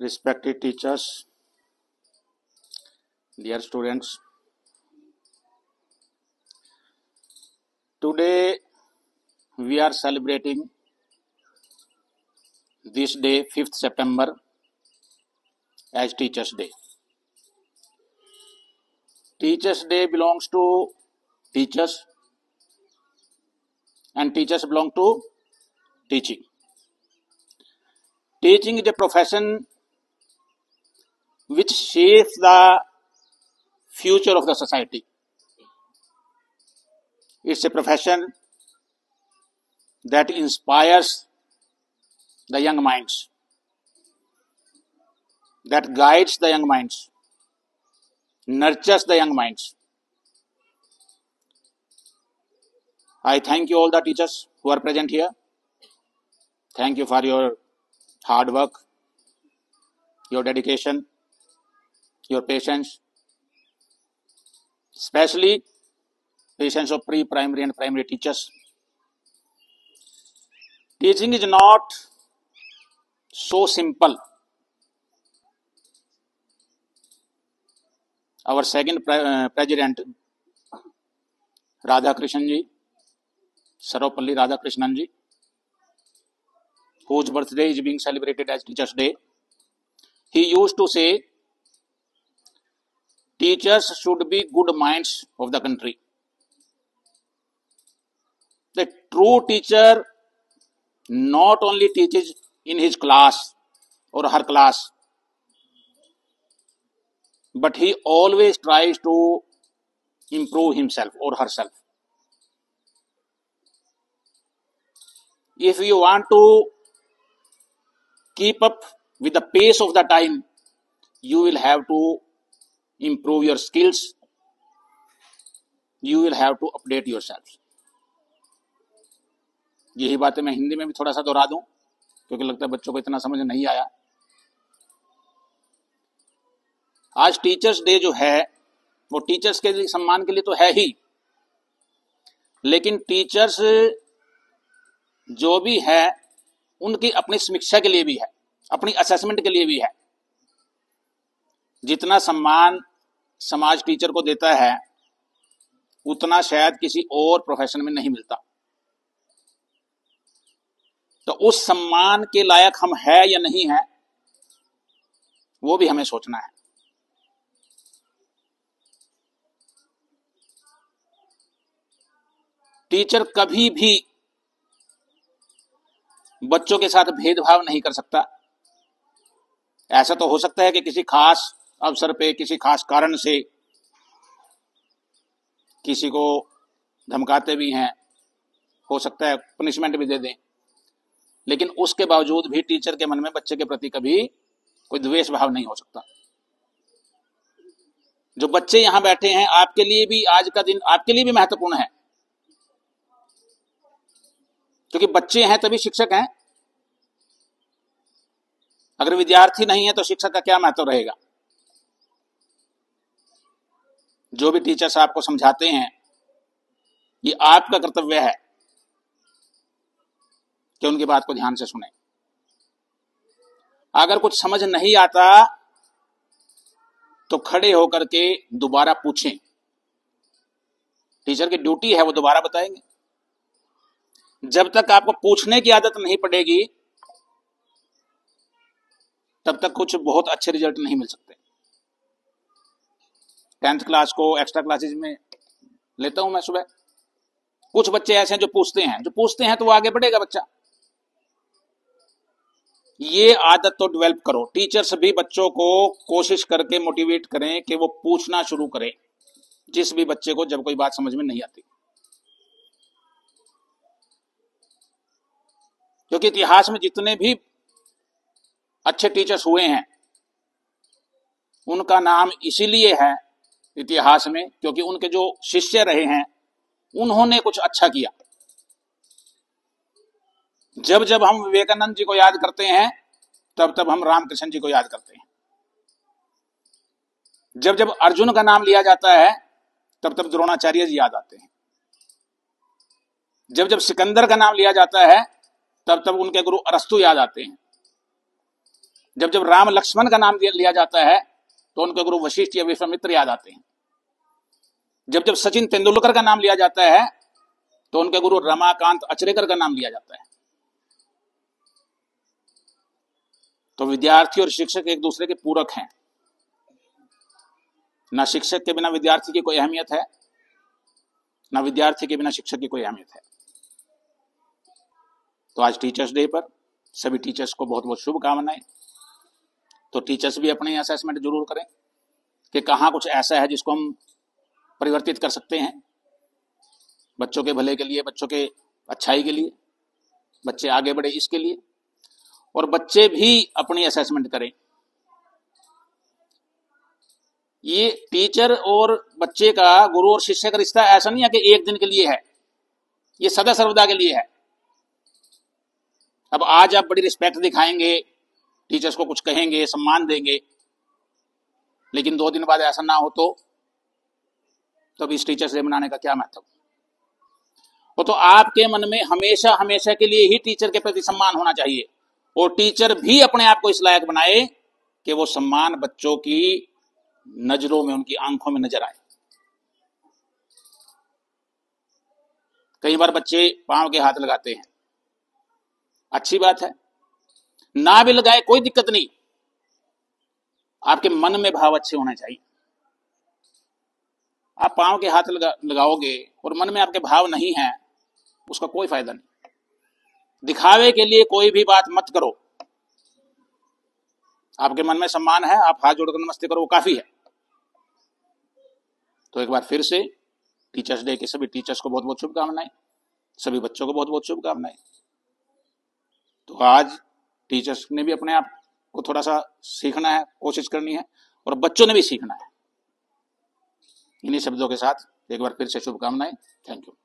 Respected teachers, dear students, today we are celebrating this day, 5th September, as Teachers' Day. Teachers' Day belongs to teachers, and teachers belong to teaching. Teaching is a profession which shapes the future of the society. It's a profession that inspires the young minds, that guides the young minds, nurtures the young minds. I thank you all the teachers who are present here. Thank you for your hard work, your dedication, your patience, especially patience of pre-primary and primary teachers. Teaching is not so simple. Our second president, Radhakrishnan ji, Sarvapalli Radhakrishnan ji, whose birthday is being celebrated as Teachers' Day, he used to say, teachers should be good minds of the country. The true teacher not only teaches in his class or her class, but he always tries to improve himself or herself. If you want to keep up with the pace of the time, you will have to improve your skills. You will have to update yourself. यही बातें मैं हिंदी में भी थोड़ा सा दोहरा दूं, क्योंकि लगता है बच्चों को इतना समझ नहीं आया. आज टीचर्स डे जो है वो टीचर्स के सम्मान के लिए तो है ही, लेकिन टीचर्स जो भी है उनकी अपनी समीक्षा के लिए भी है, अपनी असेसमेंट के लिए भी है. जितना सम्मान समाज टीचर को देता है उतना शायद किसी और प्रोफेशन में नहीं मिलता. तो उस सम्मान के लायक हम है या नहीं है वो भी हमें सोचना है. टीचर कभी भी बच्चों के साथ भेदभाव नहीं कर सकता. ऐसा तो हो सकता है कि किसी खास अवसर पे किसी खास कारण से किसी को धमकाते भी हैं, हो सकता है पनिशमेंट भी दे दें, लेकिन उसके बावजूद भी टीचर के मन में बच्चे के प्रति कभी कोई द्वेष भाव नहीं हो सकता. जो बच्चे यहां बैठे हैं आपके लिए भी आज का दिन आपके लिए भी महत्वपूर्ण है, क्योंकि बच्चे हैं तभी शिक्षक हैं. अगर विद्यार्थी नहीं है तो शिक्षक का क्या महत्व रहेगा. जो भी टीचर्स आपको समझाते हैं ये आपका कर्तव्य है कि उनकी बात को ध्यान से सुने. अगर कुछ समझ नहीं आता तो खड़े होकर के दोबारा पूछें. टीचर की ड्यूटी है वो दोबारा बताएंगे. जब तक आपको पूछने की आदत नहीं पड़ेगी तब तक कुछ बहुत अच्छे रिजल्ट नहीं मिल सकते. 10th क्लास को एक्स्ट्रा क्लासेज में लेता हूं मैं सुबह. कुछ बच्चे ऐसे हैं जो पूछते हैं तो वो आगे बढ़ेगा बच्चा. ये आदत तो डेवलप करो. टीचर्स भी बच्चों को कोशिश करके मोटिवेट करें कि वो पूछना शुरू करें जिस भी बच्चे को जब कोई बात समझ में नहीं आती. क्योंकि इतिहास में जितने भी अच्छे टीचर्स हुए हैं उनका नाम इसीलिए है इतिहास में क्योंकि उनके जो शिष्य रहे हैं उन्होंने कुछ अच्छा किया. जब जब हम विवेकानंद जी को याद करते हैं तब तब हम रामकृष्ण जी को याद करते हैं. जब जब अर्जुन का नाम लिया जाता है तब तब द्रोणाचार्य जी याद आते हैं. जब जब सिकंदर का नाम लिया जाता है तब तब उनके गुरु अरस्तु याद आते हैं. जब जब राम लक्ष्मण का नाम लिया जाता है तो उनके गुरु वशिष्ठ या विश्वामित्र याद आते हैं। जब जब सचिन तेंदुलकर का नाम लिया जाता है तो उनके गुरु रमाकांत अचरेकर का नाम लिया जाता है। तो विद्यार्थी और शिक्षक एक दूसरे के पूरक हैं। ना शिक्षक के बिना विद्यार्थी की कोई अहमियत है, ना विद्यार्थी के बिना शिक्षक की कोई अहमियत है। तो आज टीचर्स डे पर सभी टीचर्स को बहुत बहुत शुभकामनाएं। तो टीचर्स भी अपने असेसमेंट जरूर करें कि कहाँ कुछ ऐसा है जिसको हम परिवर्तित कर सकते हैं, बच्चों के भले के लिए, बच्चों के अच्छाई के लिए, बच्चे आगे बढ़े इसके लिए। और बच्चे भी अपनी असेसमेंट करें। ये टीचर और बच्चे का, गुरु और शिष्य का रिश्ता ऐसा नहीं है कि एक दिन के लिए है, ये सदा सर्वदा के लिए है। अब आज आप बड़ी रिस्पेक्ट दिखाएंगे, टीचर्स को कुछ कहेंगे, सम्मान देंगे, लेकिन 2 दिन बाद ऐसा ना हो तो तब इस टीचर्स डे मनाने का क्या मतलब। वो तो आपके मन में हमेशा हमेशा के लिए ही टीचर के प्रति सम्मान होना चाहिए, और टीचर भी अपने आप को इस लायक बनाए कि वो सम्मान बच्चों की नजरों में, उनकी आंखों में नजर आए। कई बार बच्चे पांव के हाथ लगाते हैं, अच्छी बात है, ना भी लगाए कोई दिक्कत नहीं, आपके मन में भाव अच्छे होने चाहिए। आप पांव के हाथ लगाओगे और मन में आपके भाव नहीं है, उसका कोई फायदा नहीं। दिखावे के लिए कोई भी बात मत करो। आपके मन में सम्मान है, आप हाथ जोड़कर नमस्ते करो, वो काफी है। तो एक बार फिर से टीचर्स डे के सभी टीचर्स को बहुत बहुत शुभकामनाएं, सभी बच्चों को बहुत बहुत शुभकामनाएं। तो आज टीचर्स ने भी अपने आप को थोड़ा सा सीखना है, कोशिश करनी है, और बच्चों ने भी सीखना है। इन्हीं शब्दों के साथ एक बार फिर से शुभकामनाएं। Thank you.